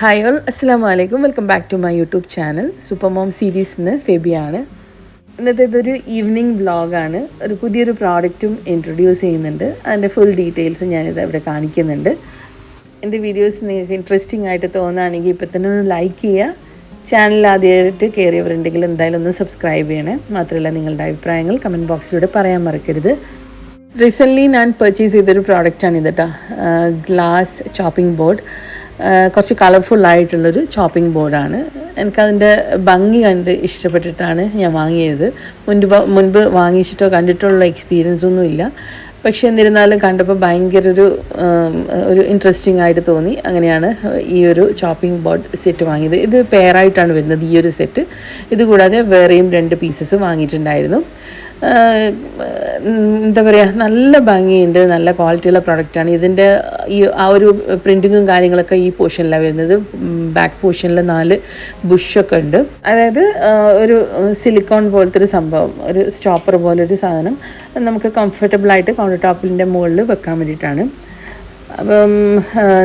Hi all, അസ്സലാമു അലൈക്കും. Welcome back to my YouTube channel super mom സീരീസിന്ന് ഫെബിയാണ്. ഇന്നത്തെ ഇതൊരു ഈവനിങ് വ്ളോഗാണ്. ഒരു പുതിയൊരു പ്രോഡക്റ്റും ഇൻട്രൊഡ്യൂസ് ചെയ്യുന്നുണ്ട്. അതിൻ്റെ ഫുൾ ഡീറ്റെയിൽസ് ഞാനിത് ഇവിടെ കാണിക്കുന്നുണ്ട്. എൻ്റെ വീഡിയോസ് നിങ്ങൾക്ക് ഇൻട്രസ്റ്റിംഗ് ആയിട്ട് തോന്നുകയാണെങ്കിൽ ഇപ്പം തന്നെ ഒന്ന് ലൈക്ക് ചെയ്യുക. ചാനൽ ആദ്യമായിട്ട് കയറിയവരുണ്ടെങ്കിൽ എന്തായാലും ഒന്ന് സബ്സ്ക്രൈബ് ചെയ്യണേ. മാത്രമല്ല നിങ്ങളുടെ അഭിപ്രായങ്ങൾ കമൻറ്റ് ബോക്സിലൂടെ പറയാൻ മറക്കരുത്. റീസെൻ്റ്ലി ഞാൻ പർച്ചേസ് ചെയ്തൊരു പ്രോഡക്റ്റാണ് ഇത് കേട്ടോ. Glass chopping board. കുറച്ച് കളർഫുള്ളായിട്ടുള്ളൊരു ചോപ്പിംഗ് ബോർഡാണ്. എനിക്കതിൻ്റെ ഭംഗി കണ്ട് ഇഷ്ടപ്പെട്ടിട്ടാണ് ഞാൻ വാങ്ങിയത്. മുൻപ് വാങ്ങിച്ചിട്ടോ കണ്ടിട്ടോ ഉള്ള എക്സ്പീരിയൻസ് ഒന്നുമില്ല. പക്ഷേ എന്നിരുന്നാലും കണ്ടപ്പോൾ ഭയങ്കര ഒരു ഇൻട്രസ്റ്റിംഗ് ആയിട്ട് തോന്നി. അങ്ങനെയാണ് ഈ ഒരു ചോപ്പിംഗ് ബോർഡ് സെറ്റ് വാങ്ങിയത്. ഇത് പെയറായിട്ടാണ് വരുന്നത് ഈ ഒരു സെറ്റ്. ഇതുകൂടാതെ വേറെയും 2 പീസസ് വാങ്ങിയിട്ടുണ്ടായിരുന്നു. എന്താ പറയുക, നല്ല ഭംഗിയുണ്ട്, നല്ല ക്വാളിറ്റിയുള്ള പ്രൊഡക്റ്റാണ്. ഇതിൻ്റെ ആ ഒരു പ്രിൻറ്റിങ്ങും കാര്യങ്ങളൊക്കെ ഈ പോർഷനിലാണ് വരുന്നത്. ബാക്ക് പോർഷനിൽ 4 ബുഷൊക്കെ ഉണ്ട്. അതായത് ഒരു സിലിക്കോൺ പോലത്തെ ഒരു സംഭവം, ഒരു സ്റ്റോപ്പർ പോലൊരു സാധനം നമുക്ക് കംഫർട്ടബിളായിട്ട് കൗണ്ടർ ടോപ്പിൻ്റെ മുകളിൽ വെക്കാൻ വേണ്ടിയിട്ടാണ്. അപ്പം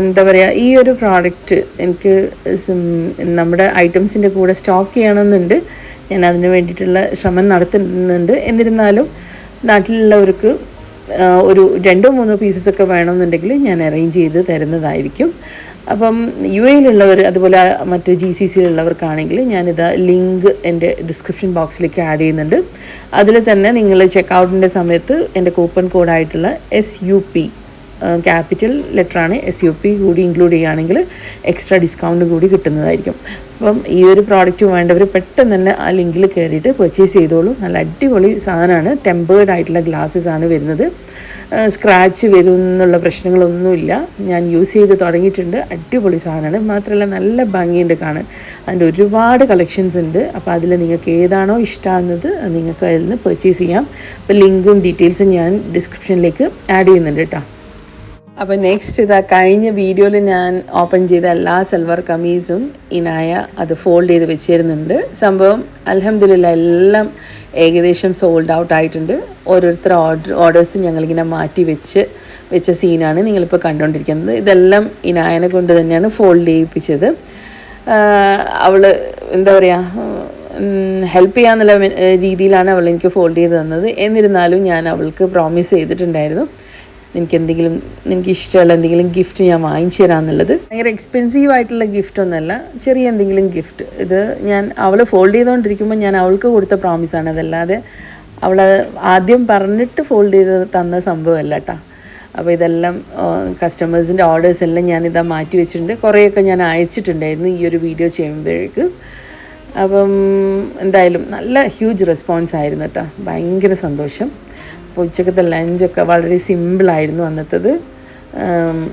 എന്താ പറയുക, ഈ ഒരു പ്രോഡക്റ്റ് എനിക്ക് നമ്മുടെ ഐറ്റംസിൻ്റെ കൂടെ സ്റ്റോക്ക് ചെയ്യണമെന്നുണ്ട്. ഞാൻ അതിന് വേണ്ടിയിട്ടുള്ള ശ്രമം നടത്തുന്നുണ്ട്. എന്നിരുന്നാലും നാട്ടിലുള്ളവർക്ക് ഒരു 2-3 പീസസൊക്കെ വേണമെന്നുണ്ടെങ്കിൽ ഞാൻ അറേഞ്ച് ചെയ്ത് തരുന്നതായിരിക്കും. അപ്പം UAE-ലുള്ളവർ അതുപോലെ മറ്റ് GCC-ലുള്ളവർക്കാണെങ്കിൽ ഞാനിത് ലിങ്ക് എൻ്റെ ഡിസ്ക്രിപ്ഷൻ ബോക്സിലേക്ക് ആഡ് ചെയ്യുന്നുണ്ട്. അതിൽ തന്നെ നിങ്ങൾ ചെക്കൗട്ടിൻ്റെ സമയത്ത് എൻ്റെ കൂപ്പൺ കോഡായിട്ടുള്ള SUP, ക്യാപിറ്റൽ ലെറ്ററാണ്, SUP കൂടി ഇൻക്ലൂഡ് ചെയ്യുകയാണെങ്കിൽ എക്സ്ട്രാ ഡിസ്കൗണ്ട് കൂടി കിട്ടുന്നതായിരിക്കും. അപ്പം ഈ ഒരു പ്രോഡക്റ്റ് വേണ്ടവർ പെട്ടെന്ന് തന്നെ ആ ലിങ്കിൽ കയറിയിട്ട് പർച്ചേസ് ചെയ്തോളൂ. നല്ല അടിപൊളി സാധനമാണ്. ടെമ്പേർഡ് ആയിട്ടുള്ള ഗ്ലാസ്സസ് ആണ് വരുന്നത്. സ്ക്രാച്ച് വരും എന്നുള്ള പ്രശ്നങ്ങളൊന്നുമില്ല. ഞാൻ യൂസ് ചെയ്ത് തുടങ്ങിയിട്ടുണ്ട്. അടിപൊളി സാധനമാണ്. മാത്രമല്ല നല്ല ഭംഗിയുണ്ട് കാണാൻ. അതിൻ്റെ ഒരുപാട് കളക്ഷൻസ് ഉണ്ട്. അപ്പോൾ അതിൽ നിങ്ങൾക്ക് ഏതാണോ ഇഷ്ടമാകുന്നത് നിങ്ങൾക്ക് അതിൽ നിന്ന് പർച്ചേസ് ചെയ്യാം. അപ്പോൾ ലിങ്കും ഡീറ്റെയിൽസും ഞാൻ ഡിസ്ക്രിപ്ഷനിലേക്ക് ആഡ് ചെയ്യുന്നുണ്ട് കേട്ടോ. അപ്പോൾ നെക്സ്റ്റ് ഇതാ, കഴിഞ്ഞ വീഡിയോയിൽ ഞാൻ ഓപ്പൺ ചെയ്ത എല്ലാ സൽവാർ കമീസും ഇനായ അത് ഫോൾഡ് ചെയ്ത് വെച്ചിരുന്നുണ്ട്. സംഭവം അൽഹംദുലില്ലാ എല്ലാം ഏകദേശം സോൾഡ് ഔട്ട് ആയിട്ടുണ്ട്. ഓരോരുത്തർ ഓർഡേഴ്സ് ഞങ്ങളിങ്ങനെ മാറ്റി വെച്ച സീനാണ് നിങ്ങളിപ്പോൾ കണ്ടുകൊണ്ടിരിക്കുന്നത്. ഇതെല്ലാം ഇനായനെ കൊണ്ട് തന്നെയാണ് ഫോൾഡ് ചെയ്യിപ്പിച്ചത്. അവൾ എന്താ പറയുക, ഹെൽപ്പ് ചെയ്യാന്നുള്ള രീതിയിലാണ് അവൾ എനിക്ക് ഫോൾഡ് ചെയ്ത് തന്നത്. എന്നിരുന്നാലും ഞാൻ അവൾക്ക് പ്രോമിസ് ചെയ്തിട്ടുണ്ടായിരുന്നു എനിക്ക് ഇഷ്ടമുള്ള എന്തെങ്കിലും ഗിഫ്റ്റ് ഞാൻ വാങ്ങിച്ചു തരാമെന്നുള്ളത്. ഭയങ്കര എക്സ്പെൻസീവ് ആയിട്ടുള്ള ഗിഫ്റ്റ് ഒന്നുമല്ല, ചെറിയ എന്തെങ്കിലും ഗിഫ്റ്റ്. ഇത് ഞാൻ അവൾ ഫോൾഡ് ചെയ്തുകൊണ്ടിരിക്കുമ്പോൾ ഞാൻ അവൾക്ക് കൊടുത്ത പ്രോമിസാണ്. അതല്ലാതെ അവൾ ആദ്യം പറഞ്ഞിട്ട് ഫോൾഡ് ചെയ്ത് തന്ന സംഭവമല്ല കേട്ടോ. അപ്പോൾ ഇതെല്ലാം കസ്റ്റമേഴ്സിൻ്റെ ഓർഡേഴ്സ് എല്ലാം ഞാനിതാ മാറ്റി വെച്ചിട്ടുണ്ട്. കുറേയൊക്കെ ഞാൻ അയച്ചിട്ടുണ്ടായിരുന്നു ഈ ഒരു വീഡിയോ ചെയ്യുമ്പോഴേക്ക്. അപ്പം എന്തായാലും നല്ല ഹ്യൂജ് റെസ്പോൺസ് ആയിരുന്നു കേട്ടോ. ഭയങ്കര സന്തോഷം. അപ്പോൾ ഉച്ചക്കത്തെ ലഞ്ചൊക്കെ വളരെ സിമ്പിളായിരുന്നു അന്നത്തേത്.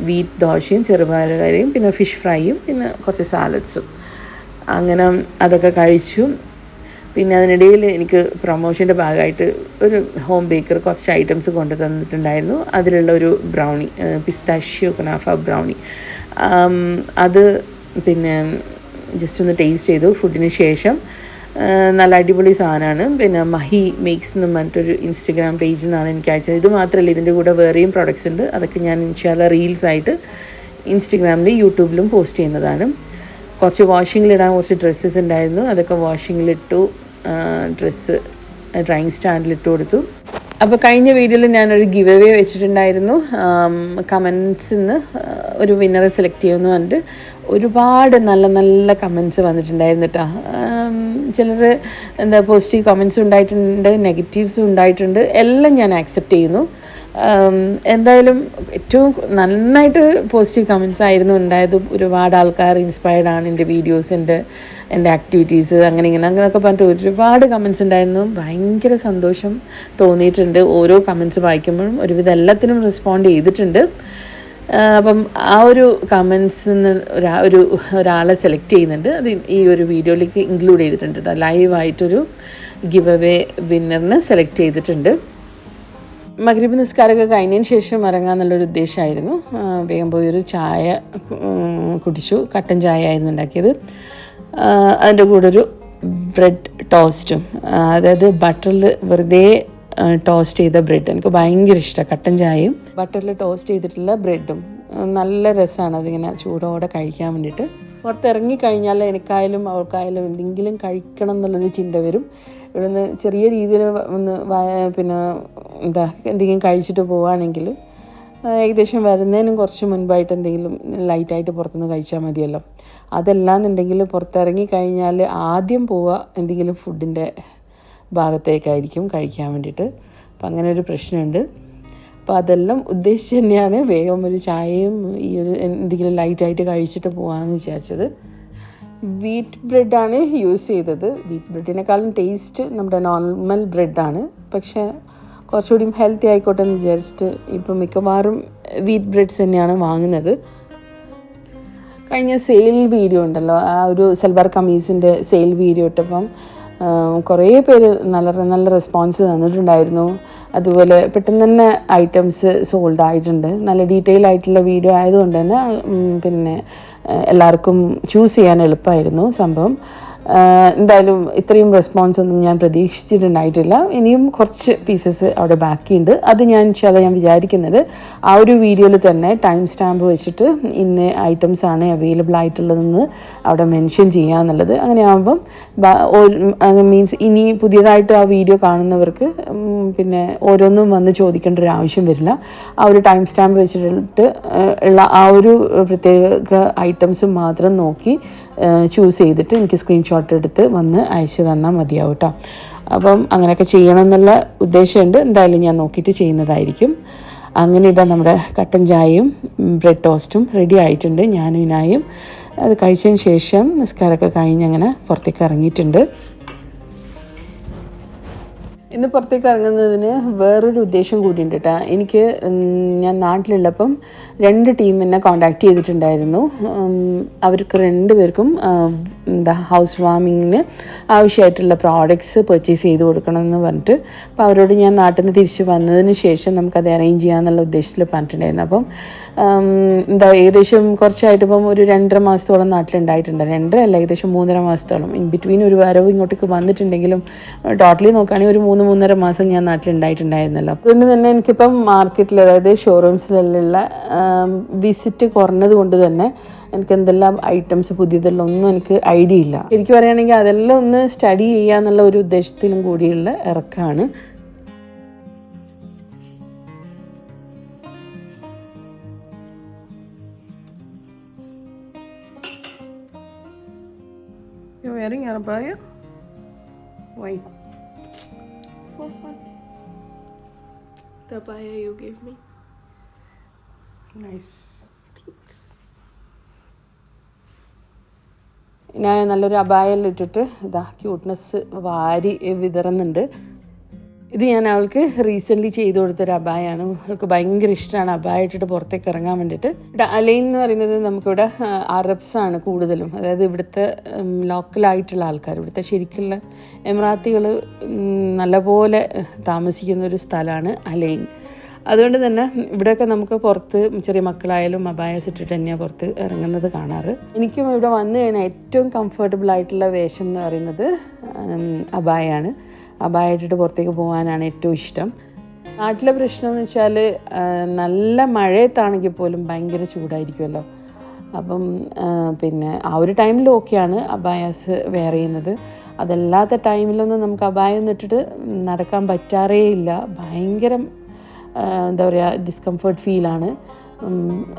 വീറ്റ് ദോശയും ചെറുപയറുകറിയും പിന്നെ ഫിഷ് ഫ്രൈയും പിന്നെ കുറച്ച് സാലഡ്സും, അങ്ങനെ അതൊക്കെ കഴിച്ചു. പിന്നെ അതിനിടയിൽ എനിക്ക് പ്രൊമോഷൻ്റെ ഭാഗമായിട്ട് ഒരു ഹോം ബേക്കർ കുറച്ച് ഐറ്റംസ് കൊണ്ടു തന്നിട്ടുണ്ടായിരുന്നു. അതിലുള്ള ഒരു ബ്രൗണി, പിസ്താഷ്യോ കുനാഫ ബ്രൗണി, അത് പിന്നെ ജസ്റ്റ് ഒന്ന് ടേസ്റ്റ് ചെയ്തു ഫുഡിന് ശേഷം. നല്ല അടിപൊളി സാധനമാണ്. പിന്നെ മഹി മേക്സ് എന്ന് പറഞ്ഞിട്ടൊരു ഇൻസ്റ്റഗ്രാം പേജിൽ നിന്നാണ് എനിക്ക് അയച്ചത്. ഇത് മാത്രമല്ല, ഇതിൻ്റെ കൂടെ വേറെയും പ്രോഡക്റ്റ്സ് ഉണ്ട്. അതൊക്കെ ഞാൻ ഇൻഷാല്ലാ റീൽസായിട്ട് ഇൻസ്റ്റഗ്രാമിലും യൂട്യൂബിലും പോസ്റ്റ് ചെയ്യുന്നതാണ്. കുറച്ച് വാഷിങ്ങിലിടാൻ കുറച്ച് ഡ്രസ്സസ് ഉണ്ടായിരുന്നു. അതൊക്കെ വാഷിങ്ങിലിട്ടു. ഡ്രസ്സ് ഡ്രൈയിങ് സ്റ്റാൻഡിലിട്ട് കൊടുത്തു. അപ്പോൾ കഴിഞ്ഞ വീഡിയോയിൽ ഞാനൊരു ഗിവ് അവേ വെച്ചിട്ടുണ്ടായിരുന്നു. കമൻസിൽ നിന്ന് ഒരു വിന്നറെ സെലക്ട് ചെയ്യുമെന്ന് പറഞ്ഞിട്ട് ഒരുപാട് നല്ല നല്ല കമൻസ് വന്നിട്ടുണ്ടായിരുന്നു കേട്ടോ. ചിലർ പോസിറ്റീവ് കമൻസും ഉണ്ടായിട്ടുണ്ട്, നെഗറ്റീവ്സും ഉണ്ടായിട്ടുണ്ട്. എല്ലാം ഞാൻ ആക്സെപ്റ്റ് ചെയ്യുന്നു. എന്തായാലും ഏറ്റവും നന്നായിട്ട് പോസിറ്റീവ് കമൻസ് ആയിരുന്നു ഉണ്ടായത്. ഒരുപാട് ആൾക്കാർ ഇൻസ്പയർഡ് ആണ് എൻ്റെ വീഡിയോസ്, എൻ്റെ ആക്ടിവിറ്റീസ്, അങ്ങനെയൊക്കെ പറഞ്ഞിട്ട് ഒരുപാട് കമൻസ് ഉണ്ടായിരുന്നു. ഭയങ്കര സന്തോഷം തോന്നിയിട്ടുണ്ട്. ഓരോ കമൻസ് വായിക്കുമ്പോഴും ഒരുവിധം എല്ലാത്തിനും റെസ്പോണ്ട് ചെയ്തിട്ടുണ്ട്. അപ്പം ആ ഒരു കമൻസിൽ നിന്ന് ഒരാളെ സെലക്ട് ചെയ്യുന്നുണ്ട്. അത് ഈ ഒരു വീഡിയോയിലേക്ക് ഇൻക്ലൂഡ് ചെയ്തിട്ടുണ്ട്. ലൈവായിട്ടൊരു ഗിവ് അവേ വിന്നറിനെ സെലക്ട് ചെയ്തിട്ടുണ്ട്. മഗ്രിബ് നിസ്കാരമൊക്കെ കഴിഞ്ഞതിന് ശേഷം ഇറങ്ങാമെന്നുള്ളൊരു ഉദ്ദേശമായിരുന്നു. വേഗം പോയൊരു ചായ കുടിച്ചു. കട്ടൻ ചായ ആയിരുന്നു ഉണ്ടാക്കിയത്. അതിൻ്റെ കൂടെ ഒരു ബ്രെഡ് ടോസ്റ്റും, അതായത് ബട്ടറിൽ വെറുതെ ടോസ്റ്റ് ചെയ്ത ബ്രെഡ്. എനിക്ക് ഭയങ്കര ഇഷ്ടമാണ് കട്ടൻ ചായയും ബട്ടറിൽ ടോസ്റ്റ് ചെയ്തിട്ടുള്ള ബ്രെഡും. നല്ല രസമാണ് അതിങ്ങനെ ചൂടോടെ കഴിക്കാൻ വേണ്ടിയിട്ട്. പുറത്തിറങ്ങിക്കഴിഞ്ഞാൽ എനിക്കായാലും അവൾക്കായാലും എന്തെങ്കിലും കഴിക്കണം എന്നുള്ളൊരു ചിന്ത വരും. ഇവിടുന്ന് ചെറിയ രീതിയിൽ ഒന്ന് പിന്നെ എന്തെങ്കിലും കഴിച്ചിട്ട് പോവുകയാണെങ്കിൽ ഏകദേശം വരുന്നതിനും കുറച്ച് മുൻപായിട്ട് എന്തെങ്കിലും ലൈറ്റായിട്ട് പുറത്തുനിന്ന് കഴിച്ചാൽ മതിയല്ലോ. അതല്ലാന്നുണ്ടെങ്കിൽ പുറത്തിറങ്ങി കഴിഞ്ഞാൽ ആദ്യം പോവുക എന്തെങ്കിലും ഫുഡിൻ്റെ ഭാഗത്തേക്കായിരിക്കും കഴിക്കാൻ വേണ്ടിയിട്ട്. അപ്പം അങ്ങനെ ഒരു പ്രശ്നമുണ്ട്. അപ്പോൾ അതെല്ലാം ഉദ്ദേശിച്ച് തന്നെയാണ് വേഗം ഒരു ചായയും ഈ ഒരു എന്തെങ്കിലും ലൈറ്റായിട്ട് കഴിച്ചിട്ട് പോകാമെന്ന് വിചാരിച്ചത്. വീറ്റ് ബ്രെഡാണ് യൂസ് ചെയ്തത്. വീറ്റ് ബ്രെഡിനേക്കാളും ടേസ്റ്റ് നമ്മുടെ നോർമൽ ബ്രെഡാണ്. പക്ഷേ കുറച്ചുകൂടി ഹെൽത്തി ആയിക്കോട്ടെ എന്ന് വിചാരിച്ചിട്ട് ഇപ്പം മിക്കവാറും വീറ്റ് ബ്രെഡ്സ് തന്നെയാണ് വാങ്ങുന്നത്. കഴിഞ്ഞ സെയിൽ വീഡിയോ ഉണ്ടല്ലോ, ആ ഒരു സൽവാർ കമീസിൻ്റെ സെയിൽ വീഡിയോ ഇട്ടപ്പം കുറേ പേര് നല്ല റെസ്പോൺസ് തന്നിട്ടുണ്ടായിരുന്നു. അതുപോലെ പെട്ടെന്ന് തന്നെ ഐറ്റംസ് സോൾഡ് ആയിട്ടുണ്ട്. നല്ല ഡീറ്റെയിൽ ആയിട്ടുള്ള വീഡിയോ ആയതുകൊണ്ട് തന്നെ പിന്നെ എല്ലാവർക്കും ചൂസ് ചെയ്യാൻ എളുപ്പമായിരുന്നു സംഭവം. എന്തായാലും ഇത്രയും റെസ്പോൺസ് ഒന്നും ഞാൻ പ്രതീക്ഷിച്ചിട്ടുണ്ടായിട്ടില്ല. ഇനിയും കുറച്ച് പീസസ് അവിടെ ബാക്കിയുണ്ട്. അത് ഞാൻ വിചാരിക്കുന്നത് ആ ഒരു വീഡിയോയിൽ തന്നെ ടൈം സ്റ്റാമ്പ് വെച്ചിട്ട് ഇന്ന ഐറ്റംസ് ആണ് അവൈലബിൾ ആയിട്ടുള്ളതെന്ന് അവിടെ മെൻഷൻ ചെയ്യുക എന്നുള്ളത്. അങ്ങനെ ആകുമ്പം മീൻസ് ഇനി പുതിയതായിട്ട് ആ വീഡിയോ കാണുന്നവർക്ക് പിന്നെ ഓരോന്നും വന്ന് ചോദിക്കേണ്ട ഒരു ആവശ്യം വരില്ല. ആ ഒരു ടൈം സ്റ്റാമ്പ് വെച്ചിട്ട് ഉള്ള ആ ഒരു പ്രത്യേക ഐറ്റംസ് മാത്രം നോക്കി ചൂസ് ചെയ്തിട്ട് എനിക്ക് സ്ക്രീൻഷോട്ട് എടുത്ത് വന്ന് അയച്ചു തന്നാൽ മതിയാവും കേട്ടോ. അപ്പം അങ്ങനെയൊക്കെ ചെയ്യണം എന്നുള്ള ഉദ്ദേശമുണ്ട്. എന്തായാലും ഞാൻ നോക്കിയിട്ട് ചെയ്യുന്നതായിരിക്കും. അങ്ങനെ നമ്മുടെ കട്ടൻ ചായയും ബ്രെഡ് ടോസ്റ്റും റെഡി ആയിട്ടുണ്ട്. ഞാനും ഇനായും അത് കഴിച്ചതിന് ശേഷം നിസ്കാരമൊക്കെ കഴിഞ്ഞ് അങ്ങനെ പുറത്തേക്ക് ഇറങ്ങിയിട്ടുണ്ട്. ഇന്ന് പുറത്തേക്ക് ഇറങ്ങുന്നതിന് വേറൊരു ഉദ്ദേശം കൂടിയുണ്ട് കേട്ടോ. എനിക്ക് ഞാൻ നാട്ടിലുള്ളപ്പം 2 ടീം എന്നെ കോൺടാക്റ്റ് ചെയ്തിട്ടുണ്ടായിരുന്നു. അവർക്ക് 2 പേർക്കും ഹൗസ് വാമിങ്ങിന് ആവശ്യമായിട്ടുള്ള പ്രോഡക്ട്സ് പർച്ചേസ് ചെയ്ത് കൊടുക്കണമെന്ന് പറഞ്ഞിട്ട്. അപ്പോൾ അവരോട് ഞാൻ നാട്ടിൽ നിന്ന് തിരിച്ച് വന്നതിന് ശേഷം നമുക്കത് അറേഞ്ച് ചെയ്യാമെന്നുള്ള ഉദ്ദേശത്തിൽ പറഞ്ഞിട്ടുണ്ടായിരുന്നു. അപ്പം ഏകദേശം കുറച്ചായിട്ട് ഇപ്പം ഒരു 2.5 മാസത്തോളം നാട്ടിലുണ്ടായിട്ടുണ്ട്. 2 അല്ല, ഏകദേശം 3.5 മാസത്തോളം. ഇൻ ബിറ്റ്വീൻ ഒരു വരവ് ഇങ്ങോട്ടേക്ക് വന്നിട്ടുണ്ടെങ്കിലും ടോട്ടലി നോക്കുകയാണെങ്കിൽ ഒരു 3-3.5 മാസം ഞാൻ നാട്ടിലുണ്ടായിട്ടുണ്ടായിരുന്നല്ലോ. അതുകൊണ്ട് തന്നെ എനിക്കിപ്പം മാർക്കറ്റിൽ, അതായത് ഷോറൂംസിലുള്ള വിസിറ്റ് കുറഞ്ഞത് കൊണ്ട് തന്നെ എനിക്ക് എന്തെല്ലാം ഐറ്റംസ് പുതിയതെല്ലാം ഒന്നും എനിക്ക് ഐഡിയ ഇല്ല. ശരിക്കും പറയുകയാണെങ്കിൽ അതെല്ലാം ഒന്ന് സ്റ്റഡി ചെയ്യാന്നുള്ള ഒരു ഉദ്ദേശത്തിലും കൂടിയുള്ള ഇറക്കമാണ്. You're wearing your abaya? Why? For fun. The abaya you gave me. Nice. ഞാൻ നല്ലൊരു അബായയിലിട്ടിട്ട് ക്യൂട്ട്നെസ് വാരി വിതറുന്നുണ്ട്. ഇത് ഞാൻ അവൾക്ക് റീസെൻ്റ്ലി ചെയ്ത് കൊടുത്തൊരു അബായാണ്. അവൾക്ക് ഭയങ്കര ഇഷ്ടമാണ് അബായ ഇട്ടിട്ട് പുറത്തേക്ക് ഇറങ്ങാൻ വേണ്ടിയിട്ട്. ഇവിടെ അലൈൻ എന്ന് പറയുന്നത് നമുക്കിവിടെ അറബ്സാണ് കൂടുതലും, അതായത് ഇവിടുത്തെ ലോക്കലായിട്ടുള്ള ആൾക്കാർ, ഇവിടുത്തെ ശരിക്കുള്ള എമിറാത്തികൾ നല്ലപോലെ താമസിക്കുന്ന ഒരു സ്ഥലമാണ് അലൈൻ. അതുകൊണ്ട് തന്നെ ഇവിടെയൊക്കെ നമുക്ക് പുറത്ത് ചെറിയ മക്കളായാലും അബായസ് ഇട്ടിട്ട് തന്നെയാണ് പുറത്ത് ഇറങ്ങുന്നത് കാണാറ്. എനിക്കും ഇവിടെ വന്നു കഴിഞ്ഞാൽ ഏറ്റവും കംഫർട്ടബിൾ ആയിട്ടുള്ള വേഷം എന്ന് പറയുന്നത് അബായാണ്. അബായ ഇട്ടിട്ട് പുറത്തേക്ക് പോകാനാണ് ഏറ്റവും ഇഷ്ടം. നാട്ടിലെ പ്രശ്നം എന്ന് വെച്ചാൽ നല്ല മഴയത്താണെങ്കിൽ പോലും ഭയങ്കര ചൂടായിരിക്കുമല്ലോ. അപ്പം പിന്നെ ആ ഒരു ടൈമിൽ ഓക്കെയാണ് അബായാസ് വെയർ ചെയ്യുന്നത്. അതല്ലാത്ത ടൈമിലൊന്നും നമുക്ക് അബായൊന്നും ഇട്ടിട്ട് നടക്കാൻ പറ്റാറേ ഇല്ല. ഭയങ്കര ഡിസ്കംഫർട്ട് ഫീലാണ്,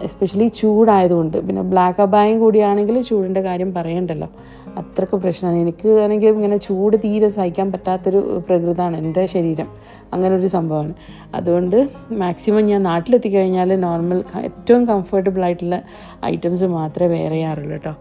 എസ്പെഷ്യലി ചൂടായതുകൊണ്ട്. പിന്നെ ബ്ലാക്ക് അബായും കൂടിയാണെങ്കിൽ ചൂടിൻ്റെ കാര്യം പറയണ്ടല്ലോ, അത്രയ്ക്ക് പ്രശ്നമാണ്. എനിക്ക് ആണെങ്കിൽ ഇങ്ങനെ ചൂട് തീരെ സഹിക്കാൻ പറ്റാത്തൊരു പ്രകൃതമാണ് എൻ്റെ ശരീരം, അങ്ങനൊരു സംഭവമാണ്. അതുകൊണ്ട് മാക്സിമം ഞാൻ നാട്ടിലെത്തിക്കഴിഞ്ഞാൽ നോർമൽ ഏറ്റവും കംഫർട്ടബിൾ ആയിട്ടുള്ള ഐറ്റംസ് മാത്രമേ വെയർ ചെയ്യാറുള്ളൂ കേട്ടോ.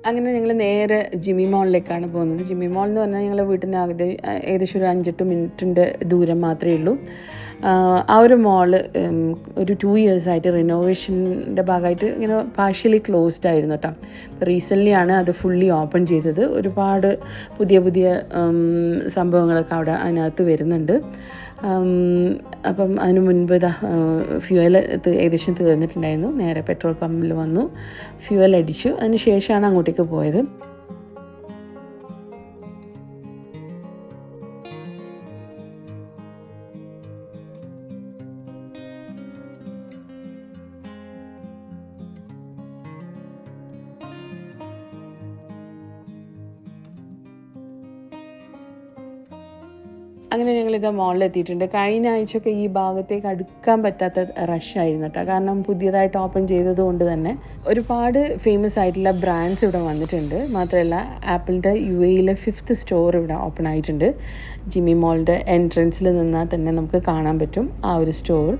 അങ്ങനെ ഞങ്ങൾ നേരെ ജിമ്മി മോളിലേക്കാണ് പോകുന്നത്. ജിമ്മി മോൾ എന്ന് പറഞ്ഞാൽ ഞങ്ങളുടെ വീട്ടിൽ നിന്ന് ഏകദേശം ഒരു 5-8 മിനിറ്റിൻ്റെ ദൂരം മാത്രമേ ഉള്ളൂ. ആ ഒരു മോള് ഒരു 2 ഇയേഴ്സായിട്ട് റിനോവേഷൻ്റെ ഭാഗമായിട്ട് ഇങ്ങനെ പാർഷ്യലി ക്ലോസ്ഡ് ആയിരുന്നു കേട്ടോ. റീസെൻ്റ്ലി ആണ് അത് ഫുള്ളി ഓപ്പൺ ചെയ്തത്. ഒരുപാട് പുതിയ സംഭവങ്ങളൊക്കെ അവിടെ അതിനകത്ത് വരുന്നുണ്ട്. അപ്പം അതിന് മുൻപ് ഇതാ ഫ്യൂവൽ ഏകദേശം തീർന്നിട്ടുണ്ടായിരുന്നു. നേരെ പെട്രോൾ പമ്പിൽ വന്നു, ഫ്യൂവൽ അടിച്ചു. അതിന് ശേഷമാണ് അങ്ങോട്ടേക്ക് പോയത്. അങ്ങനെ ഞങ്ങളിതാ മോളിൽ എത്തിയിട്ടുണ്ട്. കഴിഞ്ഞ ആഴ്ചയൊക്കെ ഈ ഭാഗത്തേക്ക് അടുക്കാൻ പറ്റാത്ത റഷായിരുന്നു കേട്ടോ. കാരണം പുതിയതായിട്ട് ഓപ്പൺ ചെയ്തത് കൊണ്ട് തന്നെ ഒരുപാട് ഫേമസ് ആയിട്ടുള്ള ബ്രാൻഡ്സ് ഇവിടെ വന്നിട്ടുണ്ട്. മാത്രമല്ല ആപ്പിളിൻ്റെ UAE 5th സ്റ്റോർ ഇവിടെ ഓപ്പൺ ആയിട്ടുണ്ട്. ജിമ്മി മോളിൻ്റെ എൻട്രൻസിൽ നിന്നാൽ തന്നെ നമുക്ക് കാണാൻ പറ്റും ആ ഒരു സ്റ്റോർ.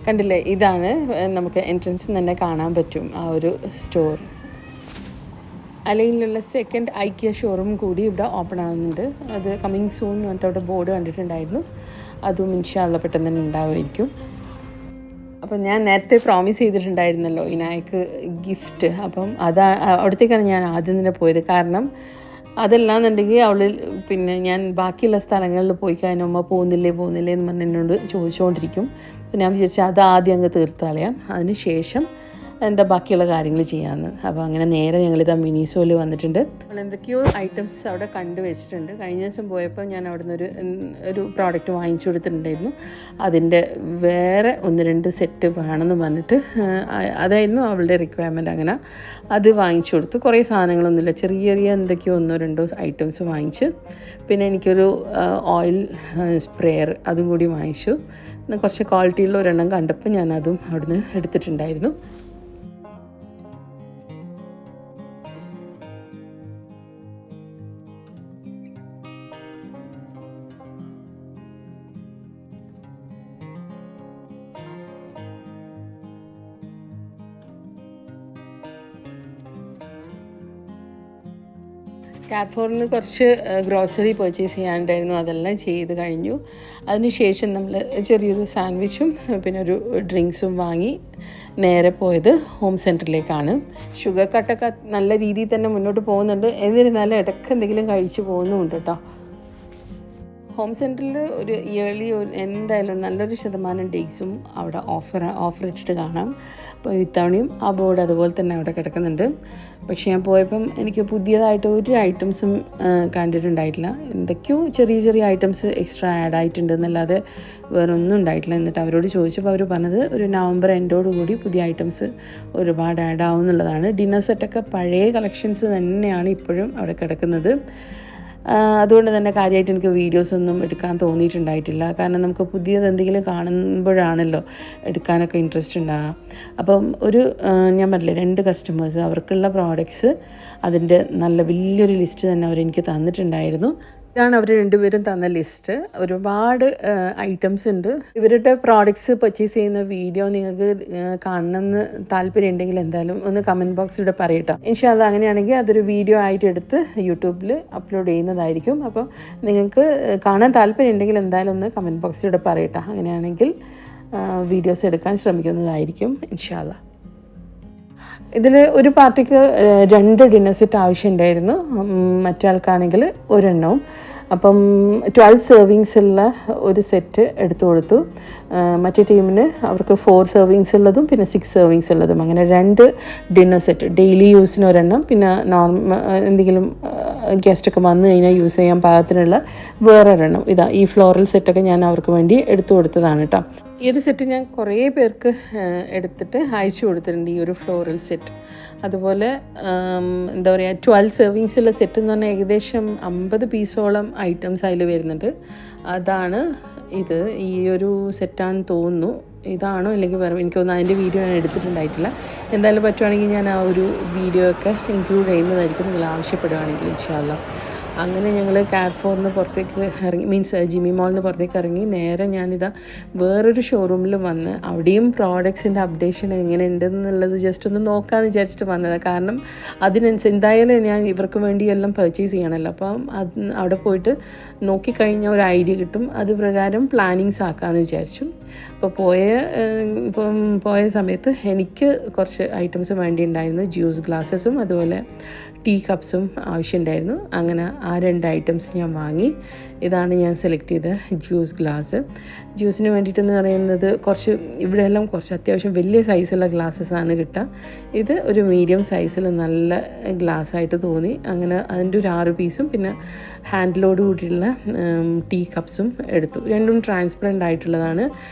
കണ്ടില്ലേ, ഇതാണ് നമുക്ക് എൻട്രൻസിൽ തന്നെ കാണാൻ പറ്റും ആ ഒരു സ്റ്റോർ. അലൈനിലുള്ള സെക്കൻഡ് ഐക്യ ഷോറൂം കൂടി ഇവിടെ ഓപ്പൺ ആകുന്നുണ്ട്. അത് കമ്മിങ് സൂൺ എന്ന് പറഞ്ഞിട്ട് അവിടെ ബോർഡ് കണ്ടിട്ടുണ്ടായിരുന്നു. അതും ഇൻഷാ അല്ലാഹ് പെട്ടെന്ന് തന്നെ ഉണ്ടാവുമായിരിക്കും. അപ്പം ഞാൻ നേരത്തെ പ്രോമിസ് ചെയ്തിട്ടുണ്ടായിരുന്നല്ലോ ഇനായക്ക് ഗിഫ്റ്റ്. അപ്പം അവിടത്തേക്കാണ് ഞാൻ ആദ്യം തന്നെ പോയത്. കാരണം അതല്ലാന്നുണ്ടെങ്കിൽ പിന്നെ ഞാൻ ബാക്കിയുള്ള സ്ഥലങ്ങളിൽ പോയി കഴിഞ്ഞാൽ ഉമ്മ പോകുന്നില്ലേ എന്ന് പറഞ്ഞ് എന്നോട് ചോദിച്ചുകൊണ്ടിരിക്കും. അപ്പം ഞാൻ വിചാരിച്ചാൽ അത് ആദ്യം അങ്ങ് തീർത്താളയാം, അതിന് ശേഷം എന്താ ബാക്കിയുള്ള കാര്യങ്ങൾ ചെയ്യാമെന്ന്. അപ്പോൾ അങ്ങനെ നേരെ ഞങ്ങളിതാ മിനിസോയിൽ വന്നിട്ടുണ്ട്. നമ്മൾ എന്തൊക്കെയോ ഐറ്റംസ് അവിടെ കണ്ടുവച്ചിട്ടുണ്ട്. കഴിഞ്ഞ ദിവസം പോയപ്പോൾ ഞാൻ അവിടെ നിന്ന് ഒരു പ്രോഡക്റ്റ് വാങ്ങിച്ചു കൊടുത്തിട്ടുണ്ടായിരുന്നു. അതിൻ്റെ വേറെ 1-2 സെറ്റ് വേണമെന്ന് പറഞ്ഞിട്ട് അതായിരുന്നു അവളുടെ റിക്വയർമെൻറ്റ്. അങ്ങനെ അത് വാങ്ങിച്ചു കൊടുത്തു. കുറേ സാധനങ്ങളൊന്നുമില്ല, ചെറിയ എന്തൊക്കെയോ 1-2 ഐറ്റംസ് വാങ്ങിച്ചു. പിന്നെ എനിക്കൊരു ഓയിൽ സ്പ്രെയർ അതും കൂടി വാങ്ങിച്ചു. കുറച്ച് ക്വാളിറ്റിയുള്ള ഒരെണ്ണം കണ്ടപ്പോൾ ഞാൻ അതും അവിടുന്ന് എടുത്തിട്ടുണ്ടായിരുന്നു. കാർഫോറിന് കുറച്ച് ഗ്രോസറി പർച്ചേസ് ചെയ്യാനുണ്ടായിരുന്നു, അതെല്ലാം ചെയ്ത് കഴിഞ്ഞു. അതിനുശേഷം നമ്മൾ ചെറിയൊരു സാൻഡ്വിച്ചും പിന്നെ ഒരു ഡ്രിങ്ക്സും വാങ്ങി നേരെ പോയത് ഹോം സെൻറ്ററിലേക്കാണ്. ഷുഗർ കട്ടൊക്കെ നല്ല രീതിയിൽ തന്നെ മുന്നോട്ട് പോകുന്നുണ്ട്. എന്നിരുന്നാലും ഇടയ്ക്ക് എന്തെങ്കിലും കഴിച്ച് പോകുന്നുമുണ്ട് കേട്ടോ. ഹോം സെൻറ്ററിൽ ഒരു ഇയർലി എന്തായാലും നല്ലൊരു ശതമാനം ഡേയ്സും അവിടെ ഓഫർ ഇട്ടിട്ട് കാണാം. അപ്പോൾ ഇത്തവണയും ആ ബോർഡ് അതുപോലെ തന്നെ അവിടെ കിടക്കുന്നുണ്ട്. പക്ഷേ ഞാൻ പോയപ്പം എനിക്ക് പുതിയതായിട്ട് ഒരു ഐറ്റംസും കണ്ടിട്ടുണ്ടായിട്ടില്ല. എന്തൊക്കെയോ ചെറിയ ഐറ്റംസ് എക്സ്ട്രാ ആഡ് ആയിട്ടുണ്ട് എന്നല്ലാതെ വേറൊന്നും ഉണ്ടായിട്ടില്ല. എന്നിട്ട് അവരോട് ചോദിച്ചപ്പോൾ അവർ പറഞ്ഞത് ഒരു നവംബർ എൻഡോടുകൂടി പുതിയ ഐറ്റംസ് ഒരുപാട് ആഡ് ആവും എന്നുള്ളതാണ്. ഡിന്നർ സെറ്റൊക്കെ പഴയ കളക്ഷൻസ് തന്നെയാണ് ഇപ്പോഴും അവിടെ കിടക്കുന്നത്. അതുകൊണ്ട് തന്നെ കാര്യമായിട്ട് എനിക്ക് വീഡിയോസൊന്നും എടുക്കാൻ തോന്നിയിട്ടുണ്ടായിട്ടില്ല. കാരണം നമുക്ക് പുതിയത് എന്തെങ്കിലും കാണുമ്പോഴാണല്ലോ എടുക്കാനൊക്കെ ഇൻട്രസ്റ്റ് ഉണ്ടാകുക. അപ്പം ഞാൻ പറഞ്ഞില്ലേ 2 കസ്റ്റമേഴ്സ് അവർക്കുള്ള പ്രോഡക്ട്സ് അതിൻ്റെ നല്ല വലിയൊരു ലിസ്റ്റ് തന്നെ അവരെനിക്ക് തന്നിട്ടുണ്ടായിരുന്നു. ഇതാണ് അവർ രണ്ടുപേരും തന്ന ലിസ്റ്റ്. ഒരുപാട് ഐറ്റംസ് ഉണ്ട്. ഇവരുടെ പ്രോഡക്ട്സ് പർച്ചേസ് ചെയ്യുന്ന വീഡിയോ നിങ്ങൾക്ക് കാണണമെന്ന് താല്പര്യം ഉണ്ടെങ്കിൽ എന്തായാലും ഒന്ന് കമൻറ്റ് ബോക്സിലൂടെ പറയട്ടോ. ഇൻഷാ അല്ലാഹ് അങ്ങനെയാണെങ്കിൽ അതൊരു വീഡിയോ ആയിട്ട് എടുത്ത് യൂട്യൂബിൽ അപ്ലോഡ് ചെയ്യുന്നതായിരിക്കും. അപ്പോൾ നിങ്ങൾക്ക് കാണാൻ താല്പര്യം ഉണ്ടെങ്കിൽ എന്തായാലും ഒന്ന് കമൻറ്റ് ബോക്സിലൂടെ പറയട്ടോ. അങ്ങനെയാണെങ്കിൽ വീഡിയോസ് എടുക്കാൻ ശ്രമിക്കുന്നതായിരിക്കും ഇൻഷാ അല്ലാഹ്. ഇതിൽ ഒരു പാർട്ടിക്ക് 2 ഡിന്നർ സെറ്റ് ആവശ്യമുണ്ടായിരുന്നു, മറ്റാൾക്കാണെങ്കിൽ ഒരെണ്ണവും. അപ്പം 12 സെർവിങ്സ് ഉള്ള ഒരു സെറ്റ് എടുത്തു കൊടുത്തു. മറ്റേ ടീമിന് അവർക്ക് 4 സെർവിങ്സ് ഉള്ളതും പിന്നെ 6 സെർവിങ്സ് ഉള്ളതും, അങ്ങനെ 2 ഡിന്നർ സെറ്റ്. ഡെയിലി യൂസിന് ഒരെണ്ണം, പിന്നെ എന്തെങ്കിലും ഗസ്റ്റൊക്കെ വന്നു കഴിഞ്ഞാൽ യൂസ് ചെയ്യാൻ പാകത്തിനുള്ള വേറൊരെണ്ണം. ഈ ഫ്ലോറൽ സെറ്റൊക്കെ ഞാൻ അവർക്ക് വേണ്ടി എടുത്തു കൊടുത്തതാണ് കേട്ടോ. ഈ ഒരു സെറ്റ് ഞാൻ കുറേ പേർക്ക് എടുത്തിട്ട് അയച്ചു കൊടുത്തിട്ടുണ്ട്, ഈ ഒരു ഫ്ലോറൽ സെറ്റ്. അതുപോലെ എന്താ പറയുക 12 സെർവിങ്സുള്ള സെറ്റ് എന്ന് പറഞ്ഞാൽ ഏകദേശം 50 പീസോളം ഐറ്റംസ് അതിൽ വരുന്നുണ്ട്. അതാണ് ഇത്. ഈ ഒരു സെറ്റാണെന്ന് തോന്നുന്നു. ഇതാണോ അല്ലെങ്കിൽ വേറെ എനിക്കൊന്നും അതിൻ്റെ വീഡിയോ ഞാൻ എടുത്തിട്ടുണ്ടായിട്ടില്ല. എന്തായാലും പറ്റുവാണെങ്കിൽ ഞാൻ ആ ഒരു വീഡിയോ ഒക്കെ ഇൻക്ലൂഡ് ചെയ്യുന്നതായിരിക്കും നിങ്ങൾ ആവശ്യപ്പെടുകയാണെങ്കിൽ ഇൻഷാ അല്ലാഹ്. അങ്ങനെ ഞങ്ങൾ കാർഫോറിന് പുറത്തേക്ക് ഇറങ്ങി, മീൻസ് ജിമ്മി മോളിൽ നിന്ന് പുറത്തേക്ക് ഇറങ്ങി നേരെ ഞാനിതാ വേറൊരു ഷോറൂമിൽ വന്ന് അവിടെയും പ്രോഡക്ട്സിൻ്റെ അപ്ഡേഷൻ എങ്ങനെ ഉണ്ടെന്നുള്ളത് ജസ്റ്റ് ഒന്ന് നോക്കാമെന്ന് വിചാരിച്ചിട്ട് വന്നതാണ്. കാരണം അതിനനുസരിച്ച് എന്തായാലും ഞാൻ ഇവർക്ക് വേണ്ടി എല്ലാം പർച്ചേസ് ചെയ്യണമല്ലോ. അപ്പം അവിടെ പോയിട്ട് നോക്കിക്കഴിഞ്ഞാൽ ഒരു ഐഡിയ കിട്ടും, അത് പ്രകാരം പ്ലാനിങ്സ് ആക്കാമെന്ന് വിചാരിച്ചു. അപ്പോൾ പോയ സമയത്ത് എനിക്ക് കുറച്ച് ഐറ്റംസ് വേണ്ടി ഉണ്ടായിരുന്നു. ജ്യൂസ് ഗ്ലാസ്സസും അതുപോലെ ടീ കപ്സും ആവശ്യമുണ്ടായിരുന്നു. അങ്ങനെ ആ 2 ഐറ്റംസ് ഞാൻ വാങ്ങി. ഇതാണ് ഞാൻ സെലക്ട് ചെയ്ത ജ്യൂസ് ഗ്ലാസ്. ജ്യൂസിന് വേണ്ടിയിട്ടെന്ന് പറയുന്നത് ഇവിടെയെല്ലാം കുറച്ച് അത്യാവശ്യം വലിയ സൈസുള്ള ഗ്ലാസ്സസാണ് കിട്ടുക. ഇത് ഒരു മീഡിയം സൈസിൽ നല്ല ഗ്ലാസ്സായിട്ട് തോന്നി. അങ്ങനെ അതിൻ്റെ ഒരു 6 പീസും പിന്നെ ഹാൻഡിലോട് കൂടിയുള്ള ടീ കപ്സും എടുത്തു. രണ്ടും ട്രാൻസ്പെറൻ്റ് ആയിട്ടുള്ളതാണ്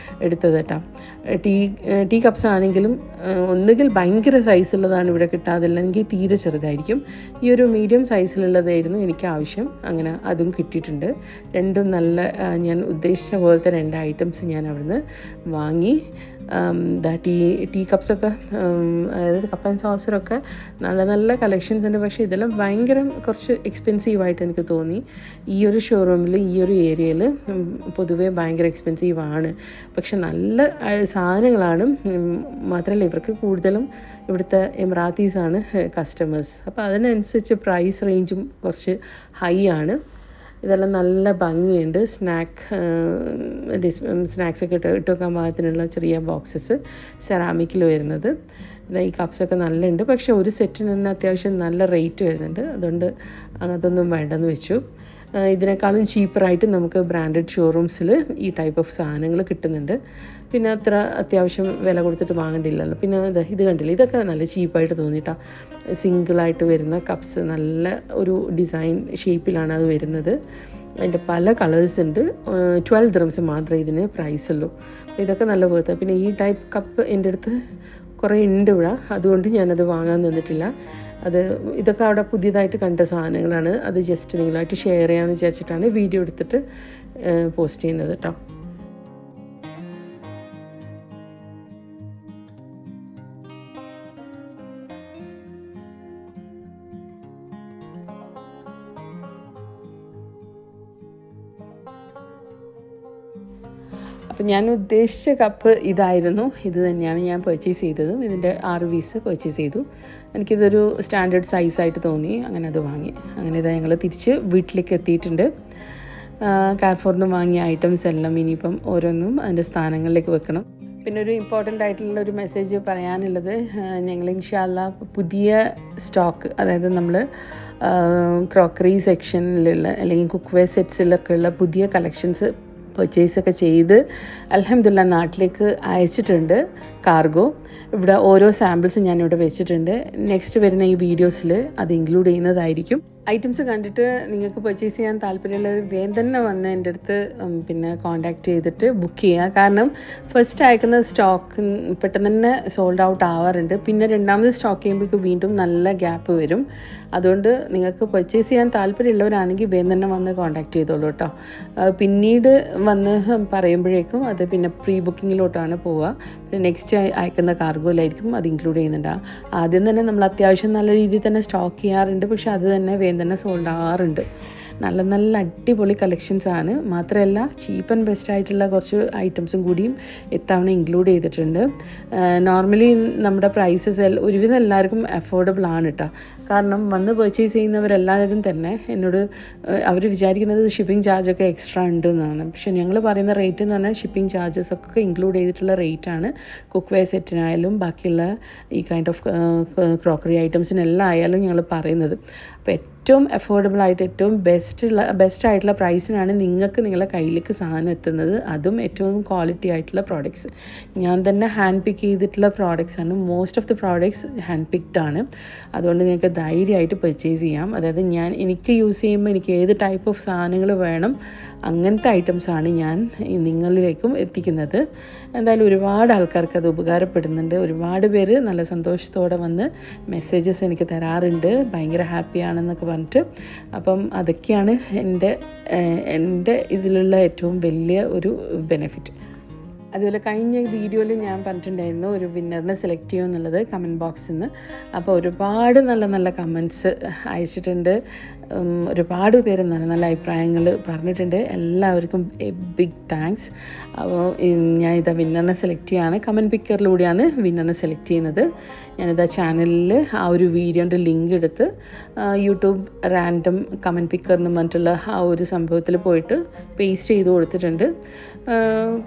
എടുത്തത് കേട്ടോ. ടീ കപ്സ് ആണെങ്കിലും ഒന്നുകിൽ ഭയങ്കര സൈസുള്ളതാണ് ഇവിടെ കിട്ടാതില്ലെങ്കിൽ തീരെ ചെറുതായിരിക്കും. ഈ ഒരു മീഡിയം സൈസിലുള്ളതായിരുന്നു എനിക്ക് ആവശ്യം. അങ്ങനെ അതും കിട്ടിയിട്ടുണ്ട്. രണ്ടും നല്ല ഞാൻ ഉദ്ദേശിച്ച പോലത്തെ 2 ഐറ്റംസ് ഞാൻ അവിടുന്ന് വാങ്ങി. ടീ കപ്സൊക്കെ, അതായത് കപ്പ് ആൻഡ് സോസറൊക്കെ നല്ല നല്ല കളക്ഷൻസ് ഉണ്ട്. പക്ഷേ ഇതെല്ലാം കുറച്ച് എക്സ്പെൻസീവായിട്ട് എനിക്ക് തോന്നി. ഈ ഒരു ഷോറൂമിൽ ഈ ഒരു ഏരിയയിൽ പൊതുവേ ഭയങ്കര എക്സ്പെൻസീവാണ്. പക്ഷെ നല്ല സാധനങ്ങളാണ്. മാത്രമല്ല ഇവർക്ക് കൂടുതലും ഇവിടുത്തെ എമിറാത്തീസാണ് കസ്റ്റമേഴ്സ്. അപ്പോൾ അതിനനുസരിച്ച് പ്രൈസ് റേഞ്ചും കുറച്ച് ഹൈ ആണ്. ഇതെല്ലാം നല്ല ഭംഗിയുണ്ട്. സ്നാക്സൊക്കെ ഇട്ട് വെക്കാൻ പാകത്തിനുള്ള ചെറിയ ബോക്സസ് സെറാമിക്കിൽ വരുന്നത്. ഈ കപ്സൊക്കെ നല്ലുണ്ട്. പക്ഷേ ഒരു സെറ്റിന് തന്നെ അത്യാവശ്യം നല്ല റേറ്റ് വരുന്നുണ്ട്. അതുകൊണ്ട് അതൊന്നും വേണ്ടെന്ന് വെച്ചു. ഇതിനേക്കാളും ചീപ്പറായിട്ട് നമുക്ക് ബ്രാൻഡഡ് ഷോറൂംസിൽ ഈ ടൈപ്പ് ഓഫ് സാധനങ്ങൾ കിട്ടുന്നുണ്ട്. പിന്നെ അത്ര അത്യാവശ്യം വില കൊടുത്തിട്ട് വാങ്ങേണ്ടില്ലല്ലോ. പിന്നെ ഇത് കണ്ടില്ല, ഇതൊക്കെ നല്ല ചീപ്പായിട്ട് തോന്നിയിട്ടാണ്. സിംഗിളായിട്ട് വരുന്ന കപ്സ് നല്ല ഒരു ഡിസൈൻ ഷേപ്പിലാണ് അത് വരുന്നത്. അതിൻ്റെ പല കളേഴ്സ് ഉണ്ട്. 12 dirhams മാത്രമേ ഇതിന് പ്രൈസുള്ളൂ. അപ്പോൾ ഇതൊക്കെ നല്ല പോലത്തെ. പിന്നെ ഈ ടൈപ്പ് കപ്പ് എൻ്റെ അടുത്ത് കുറേ ഉണ്ട് ഇവിടെ, അതുകൊണ്ട് ഞാനത് വാങ്ങാൻ നിന്നിട്ടില്ല. ഇതൊക്കെ അവിടെ പുതിയതായിട്ട് കണ്ട സാധനങ്ങളാണ്. അത് ജസ്റ്റ് നിങ്ങളായിട്ട് ഷെയർ ചെയ്യാമെന്ന് വിചാരിച്ചിട്ടാണ് വീഡിയോ എടുത്തിട്ട് പോസ്റ്റ് ചെയ്യുന്നത് കേട്ടോ. അപ്പം ഞാൻ ഉദ്ദേശിച്ച കപ്പ് ഇതായിരുന്നു. ഇത് തന്നെയാണ് ഞാൻ പർച്ചേസ് ചെയ്തതും. ഇതിൻ്റെ 6 പീസ് പർച്ചേസ് ചെയ്തു. എനിക്കിതൊരു സ്റ്റാൻഡേർഡ് സൈസായിട്ട് തോന്നി. അങ്ങനെ അത് വാങ്ങി. അങ്ങനെ ഇതാ ഞങ്ങൾ തിരിച്ച് വീട്ടിലേക്ക് എത്തിയിട്ടുണ്ട്. കാർഫോറിൽ നിന്ന് വാങ്ങിയ ഐറ്റംസ് എല്ലാം ഇനിയിപ്പം ഓരോന്നും അതിൻ്റെ സ്ഥാനങ്ങളിലേക്ക് വെക്കണം. പിന്നെ ഒരു ഇമ്പോർട്ടൻ്റ് ആയിട്ടുള്ള ഒരു മെസ്സേജ് പറയാനുള്ളത്, ഞങ്ങൾ ഇൻഷാ അല്ലാഹ് പുതിയ സ്റ്റോക്ക്, അതായത് നമ്മൾ ക്രോക്കറി സെക്ഷനിലുള്ള അല്ലെങ്കിൽ കുക്ക് വെയർ സെറ്റ്സിലൊക്കെ ഉള്ള പുതിയ കളക്ഷൻസ് പർച്ചേസൊക്കെ ചെയ്ത് അൽഹംദുലില്ലാ നാട്ടിലേക്ക് അയച്ചിട്ടുണ്ട് കാർഗോ. ഇവിടെ ഓരോ സാമ്പിൾസ് ഞാനിവിടെ വെച്ചിട്ടുണ്ട്. നെക്സ്റ്റ് വരുന്ന ഈ വീഡിയോസിൽ അത് ഇൻക്ലൂഡ് ചെയ്യുന്നതായിരിക്കും. ഐറ്റംസ് കണ്ടിട്ട് നിങ്ങൾക്ക് പർച്ചേസ് ചെയ്യാൻ താല്പര്യമുള്ളവർ വേഗം തന്നെ വന്ന് എൻ്റെ അടുത്ത് പിന്നെ കോൺടാക്റ്റ് ചെയ്തിട്ട് ബുക്ക് ചെയ്യുക. കാരണം ഫസ്റ്റ് അയക്കുന്ന സ്റ്റോക്ക് പെട്ടെന്ന് തന്നെ സോൾഡ് ഔട്ട് ആവാറുണ്ട്. പിന്നെ രണ്ടാമത് സ്റ്റോക്ക് ചെയ്യുമ്പോഴേക്ക് വീണ്ടും നല്ല ഗ്യാപ്പ് വരും. അതുകൊണ്ട് നിങ്ങൾക്ക് പർച്ചേസ് ചെയ്യാൻ താല്പര്യമുള്ളവരാണെങ്കിൽ വേഗം തന്നെ വന്ന് കോൺടാക്റ്റ് ചെയ്തോളൂ കേട്ടോ. പിന്നീട് വന്ന് പറയുമ്പോഴേക്കും അത് പിന്നെ പ്രീ ബുക്കിങ്ങിലോട്ടാണ് പോവുക. പിന്നെ നെക്സ്റ്റ് അയക്കുന്ന കാർഗോയിലായിരിക്കും അത് ഇൻക്ലൂഡ് ചെയ്യുന്നുണ്ട്. ആദ്യം തന്നെ നമ്മൾ അത്യാവശ്യം നല്ല രീതിയിൽ തന്നെ സ്റ്റോക്ക് ചെയ്യാറുണ്ട്. പക്ഷെ അത് തന്നെ വേഗം തന്നെ സോൾഡ് ആവാറുണ്ട്. നല്ല നല്ല അടിപൊളി കളക്ഷൻസാണ്. മാത്രമല്ല ചീപ്പ് ആൻഡ് ബെസ്റ്റ് ആയിട്ടുള്ള കുറച്ച് ഐറ്റംസും കൂടിയും ഇത്തവണ ഇൻക്ലൂഡ് ചെയ്തിട്ടുണ്ട്. നോർമലി നമ്മുടെ പ്രൈസസ് ഒരുവിധം എല്ലാവർക്കും അഫോർഡബിൾ ആണ് കേട്ടോ. കാരണം വന്ന് പർച്ചേസ് ചെയ്യുന്നവരെല്ലാവരും തന്നെ എന്നോട് അവർ വിചാരിക്കുന്നത് ഷിപ്പിംഗ് ചാർജൊക്കെ എക്സ്ട്രാ ഉണ്ട് എന്നാണ്. പക്ഷേ ഞങ്ങൾ പറയുന്ന റേറ്റ് എന്ന് പറഞ്ഞാൽ ഷിപ്പിംഗ് ചാർജസ് ഒക്കെ ഇൻക്ലൂഡ് ചെയ്തിട്ടുള്ള റേറ്റാണ്. കുക്ക് വെയർ സെറ്റിനായാലും ബാക്കിയുള്ള ഈ കൈൻഡ് ഓഫ് ക്രോക്കറി ഐറ്റംസിനെല്ലാം ആയാലും ഞങ്ങൾ പറയുന്നത്. അപ്പോൾ ഏറ്റവും അഫോർഡബിൾ ആയിട്ട് ഏറ്റവും ബെസ്റ്റ് ആയിട്ടുള്ള പ്രൈസിനാണ് നിങ്ങൾക്ക് നിങ്ങളുടെ കയ്യിലേക്ക് സാധനം എത്തുന്നത്. അതും ഏറ്റവും ക്വാളിറ്റി ആയിട്ടുള്ള പ്രോഡക്റ്റ്സ്. ഞാൻ തന്നെ ഹാൻഡ് പിക്ക് ചെയ്തിട്ടുള്ള പ്രോഡക്റ്റ്സാണ്. Most of the products hand picked ആണ്. അതുകൊണ്ട് നിങ്ങൾക്ക് ധൈര്യമായിട്ട് പർച്ചേസ് ചെയ്യാം. അതായത് എനിക്ക് യൂസ് ചെയ്യുമ്പോൾ എനിക്ക് ഏത് ടൈപ്പ് ഓഫ് സാധനങ്ങൾ വേണം അങ്ങനത്തെ ഐറ്റംസാണ് ഞാൻ നിങ്ങളിലേക്കും എത്തിക്കുന്നത്. എന്തായാലും ഒരുപാട് ആൾക്കാർക്ക് അത് ഉപകാരപ്പെടുന്നുണ്ട്. ഒരുപാട് പേര് നല്ല സന്തോഷത്തോടെ വന്ന് മെസ്സേജസ് എനിക്ക് തരാറുണ്ട്, ഭയങ്കര ഹാപ്പിയാണെന്നൊക്കെ പറഞ്ഞിട്ട്. അപ്പം അതൊക്കെയാണ് എൻ്റെ ഇതിലുള്ള ഏറ്റവും വലിയ ഒരു ബെനിഫിറ്റ്. അതുപോലെ കഴിഞ്ഞ വീഡിയോയിൽ ഞാൻ പറഞ്ഞിട്ടുണ്ടായിരുന്നു ഒരു വിന്നറിനെ സെലക്ട് ചെയ്യുമെന്നുള്ളത് കമൻറ്റ് ബോക്സിൽ നിന്ന്. അപ്പോൾ ഒരുപാട് നല്ല നല്ല കമൻറ്റ്സ് അയച്ചിട്ടുണ്ട്. ഒരുപാട് പേര് നല്ല നല്ല അഭിപ്രായങ്ങൾ പറഞ്ഞിട്ടുണ്ട്. എല്ലാവർക്കും ബിഗ് താങ്ക്സ്. അപ്പോൾ ഞാനിതാ വിന്നറിനെ സെലക്ട് ചെയ്യുകയാണ്. കമൻറ്റ് പിക്കറിലൂടെയാണ് വിന്നറിനെ സെലക്ട് ചെയ്യുന്നത്. ഞാനിതാ ചാനലിൽ ആ ഒരു വീഡിയോൻ്റെ ലിങ്ക് എടുത്ത് യൂട്യൂബ് റാൻഡം കമൻറ്റ് പിക്കർ എന്ന് പറഞ്ഞിട്ടുള്ള ആ ഒരു സംഭവത്തിൽ പോയിട്ട് പേസ്റ്റ് ചെയ്ത് കൊടുത്തിട്ടുണ്ട്.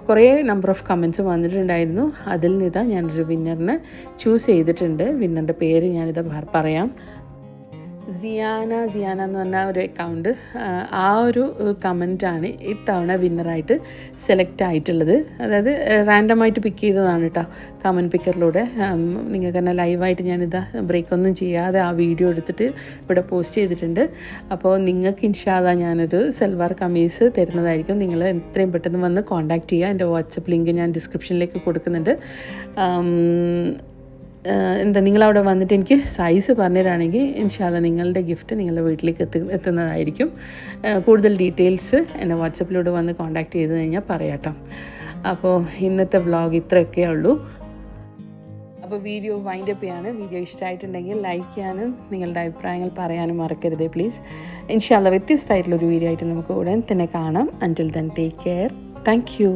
കുറേ നമ്പർ ഓഫ് കമൻറ്റ്സ് വന്നിട്ടുണ്ടായിരുന്നു. അതിൽ നിന്നിതാ ഞാനൊരു വിന്നറിനെ ചൂസ് ചെയ്തിട്ടുണ്ട്. വിന്നറിൻ്റെ പേര് ഞാനിതാ പറയാം. സിയാന എന്ന് പറഞ്ഞ ഒരു അക്കൗണ്ട്, ആ ഒരു കമൻറ്റാണ് ഇത്തവണ വിന്നറായിട്ട് സെലക്ട് ആയിട്ടുള്ളത്. അതായത് റാൻഡമായിട്ട് പിക്ക് ചെയ്തതാണ് കേട്ടോ കമൻറ്റ് പിക്കറിലൂടെ. നിങ്ങൾക്ക് തന്നെ ലൈവായിട്ട് ഞാനിതാ ബ്രേക്കൊന്നും ചെയ്യാതെ ആ വീഡിയോ എടുത്തിട്ട് ഇവിടെ പോസ്റ്റ് ചെയ്തിട്ടുണ്ട്. അപ്പോൾ നിങ്ങൾക്ക് ഇൻഷാ അല്ലാഹ് ഞാനൊരു സൽവാർ കമീസ് തരുന്നതായിരിക്കും. നിങ്ങൾ എത്രയും പെട്ടെന്ന് വന്ന് കോൺടാക്റ്റ് ചെയ്യുക. എൻ്റെ വാട്സപ്പ് ലിങ്ക് ഞാൻ ഡിസ്ക്രിപ്ഷനിലേക്ക് കൊടുക്കുന്നുണ്ട്. നിങ്ങളവിടെ വന്നിട്ട് എനിക്ക് സൈസ് പറഞ്ഞുതരാണെങ്കിൽ ഇൻഷാ അല്ലാഹ് നിങ്ങളുടെ ഗിഫ്റ്റ് നിങ്ങളുടെ വീട്ടിലേക്ക് എത്തുന്നതായിരിക്കും. കൂടുതൽ ഡീറ്റെയിൽസ് എന്നെ വാട്സപ്പിലൂടെ വന്ന് കോൺടാക്റ്റ് ചെയ്ത് കഴിഞ്ഞാൽ പറയാം കേട്ടോ. അപ്പോൾ ഇന്നത്തെ വ്ളോഗ് ഇത്രയൊക്കെ ഉള്ളൂ. അപ്പോൾ വീഡിയോ വൈൻഡപ്പ് ചെയ്യാണ്. വീഡിയോ ഇഷ്ടമായിട്ടുണ്ടെങ്കിൽ ലൈക്ക് ചെയ്യാനും നിങ്ങളുടെ അഭിപ്രായങ്ങൾ പറയാനും മറക്കരുത് പ്ലീസ്. ഇൻഷാ അല്ലാഹ് വ്യത്യസ്തമായിട്ടുള്ളൊരു വീഡിയോ ആയിട്ട് നമുക്ക് ഉടൻ തന്നെ കാണാം. അൻറ്റിൽ then take care. Thank you.